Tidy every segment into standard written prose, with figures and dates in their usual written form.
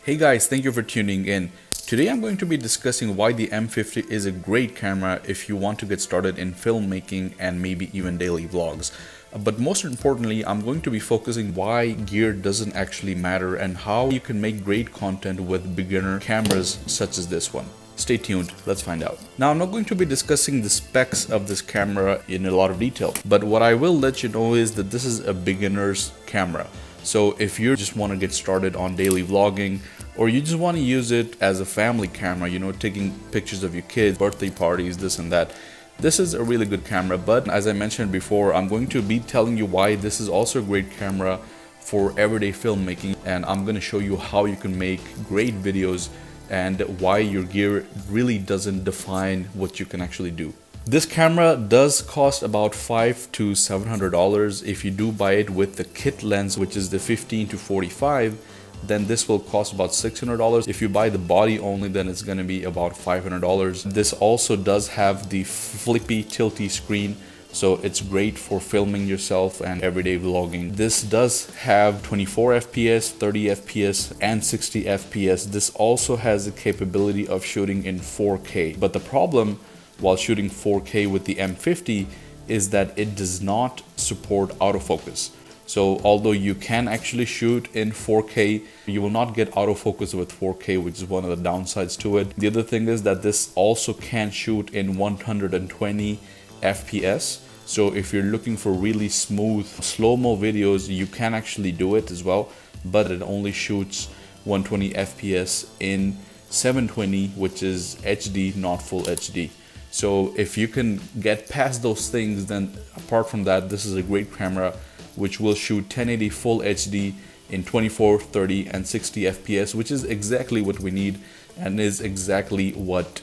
Hey guys, thank you for tuning in. Today I'm going to be discussing why the M50 is a great camera if you want to get started in filmmaking and maybe even daily vlogs. But most importantly, I'm going to be focusing why gear doesn't actually matter and how you can make great content with beginner cameras such as this one. Stay tuned, let's find out. Now I'm not going to be discussing the specs of this camera in a lot of detail, but what I will let you know is that this is a beginner's camera. So if you just want to get started on daily vlogging, or you just want to use it as a family camera, taking pictures of your kids, birthday parties, this and that, this is a really good camera. But as I mentioned before, I'm going to be telling you why this is also a great camera for everyday filmmaking, and I'm going to show you how you can make great videos and why your gear really doesn't define what you can actually do. This camera does cost about $500 to $700. If you do buy it with the kit lens, which is the 15 to 45, then this will cost about $600. If you buy the body only, then it's going to be about $500. This also does have the flippy tilty screen, so it's great for filming yourself and everyday vlogging. This does have 24 FPS, 30 FPS, and 60 FPS. This also has the capability of shooting in 4K. But the problem while shooting 4K with the M50 is that it does not support autofocus. So although you can actually shoot in 4K, you will not get autofocus with 4K, which is one of the downsides to it. The other thing is that this also can shoot in 120 FPS. So if you're looking for really smooth slow-mo videos, you can actually do it as well, but it only shoots 120 FPS in 720, which is HD, not full HD. So if you can get past those things, then apart from that, this is a great camera which will shoot 1080 full HD in 24, 30, and 60 FPS, which is exactly what we need and is exactly what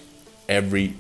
every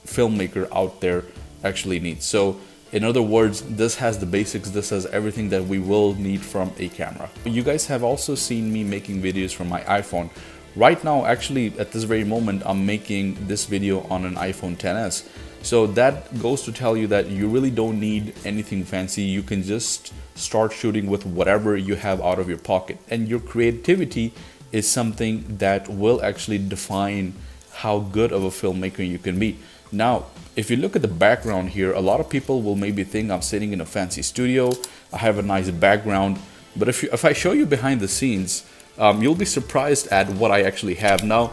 filmmaker out there actually needs. So in other words, this has the basics, this has everything that we will need from a camera. You guys have also seen me making videos from my iPhone. Right now, actually, at this very moment, I'm making this video on an iPhone XS. So that goes to tell you that you really don't need anything fancy. You can just start shooting with whatever you have out of your pocket. And your creativity is something that will actually define how good of a filmmaker you can be. Now, if you look at the background here, a lot of people will maybe think I'm sitting in a fancy studio, I have a nice background. But if I show you behind the scenes, you'll be surprised at what I actually have. Now,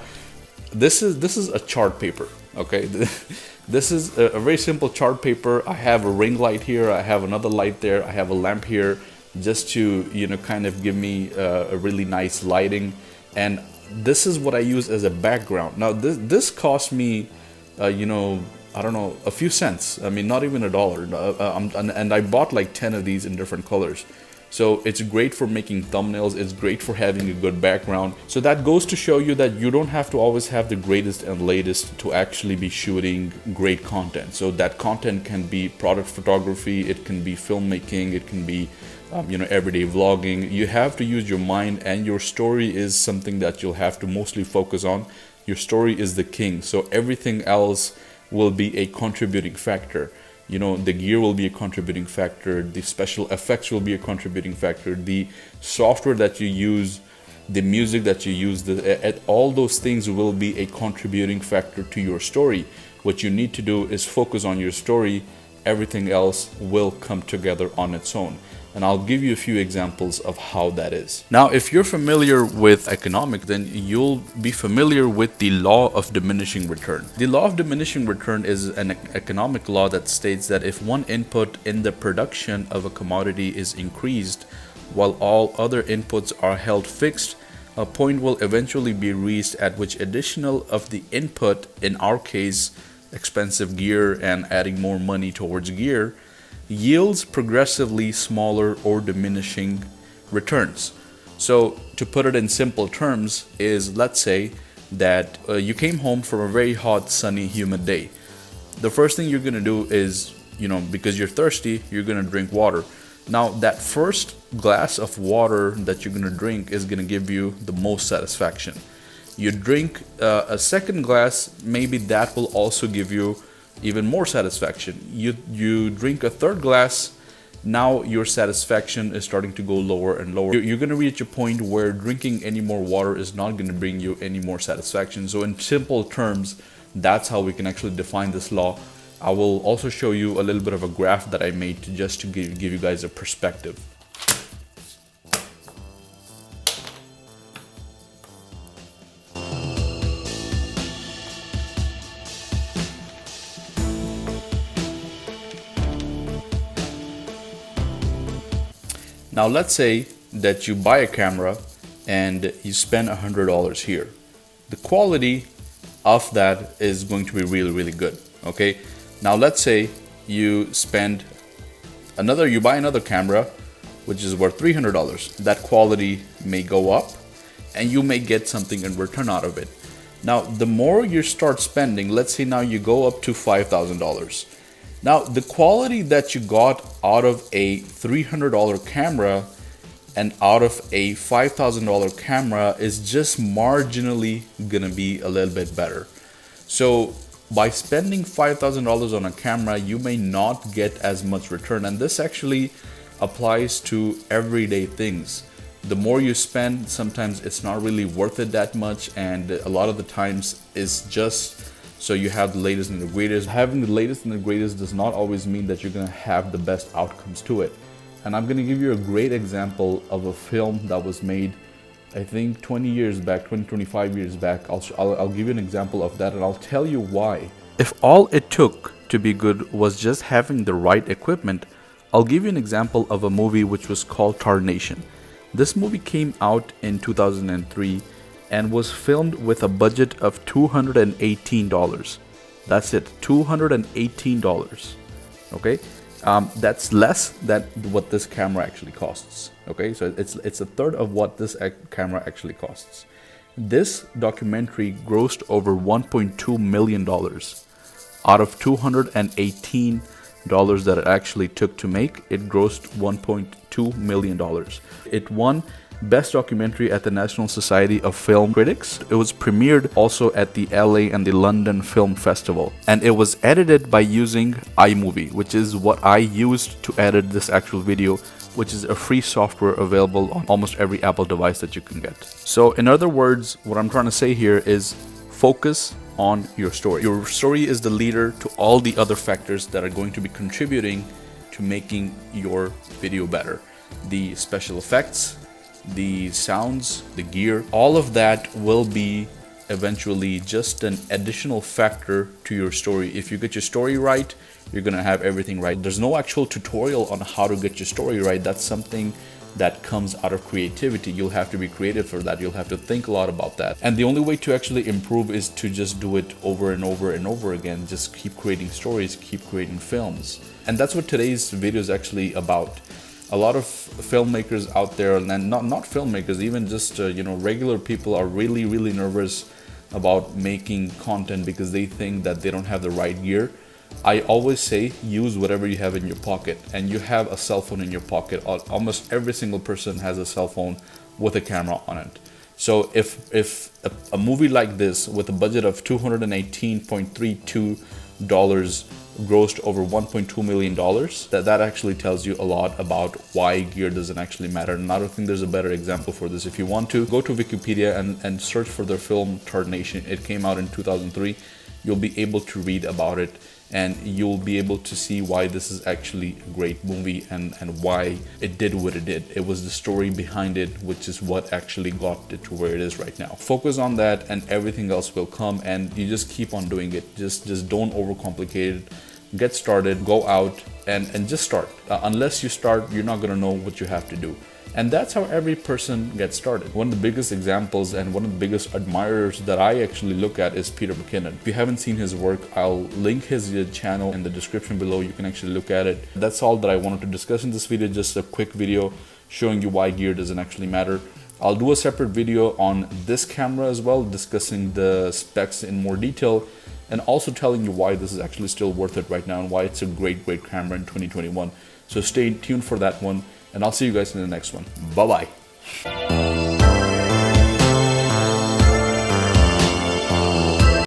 this is a chart paper, okay? This is a very simple chart paper. I have a ring light here, I have another light there, I have a lamp here, just to kind of give me a really nice lighting. And this is what I use as a background. Now this cost me I don't know, a few cents. I mean, not even $1. And I bought like 10 of these in different colors. So it's great for making thumbnails, it's great for having a good background. So that goes to show you that you don't have to always have the greatest and latest to actually be shooting great content. So that content can be product photography, it can be filmmaking, it can be everyday vlogging. You have to use your mind, and your story is something that you'll have to mostly focus on. Your story is the king, so everything else will be a contributing factor. The gear will be a contributing factor, the special effects will be a contributing factor, the software that you use, the music that you use, all those things will be a contributing factor to your story. What you need to do is focus on your story, everything else will come together on its own. And I'll give you a few examples of how that is. Now, if you're familiar with economics, then you'll be familiar with the law of diminishing return. The law of diminishing return is an economic law that states that if one input in the production of a commodity is increased while all other inputs are held fixed, a point will eventually be reached at which additional of the input, in our case, expensive gear and adding more money towards gear, yields progressively smaller or diminishing returns. So to put it in simple terms is, let's say that you came home from a very hot, sunny, humid day. The first thing you're gonna do is, because you're thirsty, you're gonna drink water. Now that first glass of water that you're gonna drink is gonna give you the most satisfaction. You drink a second glass, maybe that will also give you even more satisfaction. You drink a third glass, now your satisfaction is starting to go lower and lower. You're going to reach a point where drinking any more water is not going to bring you any more satisfaction. So in simple terms, that's how we can actually define this law. I will also show you a little bit of a graph that I made just to give you guys a perspective. Now let's say that you buy a camera and you spend $100 here. The quality of that is going to be really good. Okay, now let's say you buy another camera which is worth $300. That quality may go up and you may get something in return out of it. Now the more you start spending, let's say now you go up to $5,000. Now, the quality that you got out of a $300 camera and out of a $5,000 camera is just marginally gonna be a little bit better. So by spending $5,000 on a camera, you may not get as much return. And this actually applies to everyday things. The more you spend, sometimes it's not really worth it that much. And a lot of the times it's just so you have the latest and the greatest. Having the latest and the greatest does not always mean that you're gonna have the best outcomes to it. And I'm gonna give you a great example of a film that was made, I think 20 years back, 25 years back. I'll give you an example of that and I'll tell you why. If all it took to be good was just having the right equipment, I'll give you an example of a movie which was called Tarnation. This movie came out in 2003 and was filmed with a budget of $218. That's it, $218. Okay, that's less than what this camera actually costs. Okay, so it's a third of what this camera actually costs. This documentary grossed over $1.2 million out of $218 that it actually took to make. It grossed $1.2 million. It won Best Documentary at the National Society of Film Critics. It was premiered also at the LA and the London Film Festival. And it was edited by using iMovie, which is what I used to edit this actual video, which is a free software available on almost every Apple device that you can get. So in other words, what I'm trying to say here is focus on your story. Your story is the leader to all the other factors that are going to be contributing to making your video better. The special effects, the sounds, the gear, all of that will be eventually just an additional factor to your story. If you get your story right, you're gonna have everything right. There's no actual tutorial on how to get your story right. That's something that comes out of creativity. You'll have to be creative for that. You'll have to think a lot about that. And the only way to actually improve is to just do it over and over and over again. Just keep creating stories, keep creating films. And that's what today's video is actually about. A lot of filmmakers out there, and not filmmakers, even just regular people are really nervous about making content because they think that they don't have the right gear. I always say use whatever you have in your pocket, and you have a cell phone in your pocket. Almost every single person has a cell phone with a camera on it. So if a movie like this with a budget of $218.32 grossed over $1.2 million, that actually tells you a lot about why gear doesn't actually matter. And I don't think there's a better example for this. If you want to, go to Wikipedia and search for their film Tarnation. It came out in 2003. You'll be able to read about it, and you'll be able to see why this is actually a great movie and why it did what it did. It was the story behind it, which is what actually got it to where it is right now. Focus on that and everything else will come, and you just keep on doing it. Just don't overcomplicate it. Get started, go out and just start. Unless you start, you're not gonna know what you have to do. And that's how every person gets started. One of the biggest examples and one of the biggest admirers that I actually look at is Peter McKinnon. If you haven't seen his work, I'll link his channel in the description below. You can actually look at it. That's all that I wanted to discuss in this video, just a quick video showing you why gear doesn't actually matter. I'll do a separate video on this camera as well, discussing the specs in more detail and also telling you why this is actually still worth it right now and why it's a great camera in 2021. So stay tuned for that one, and I'll see you guys in the next one. Bye-bye.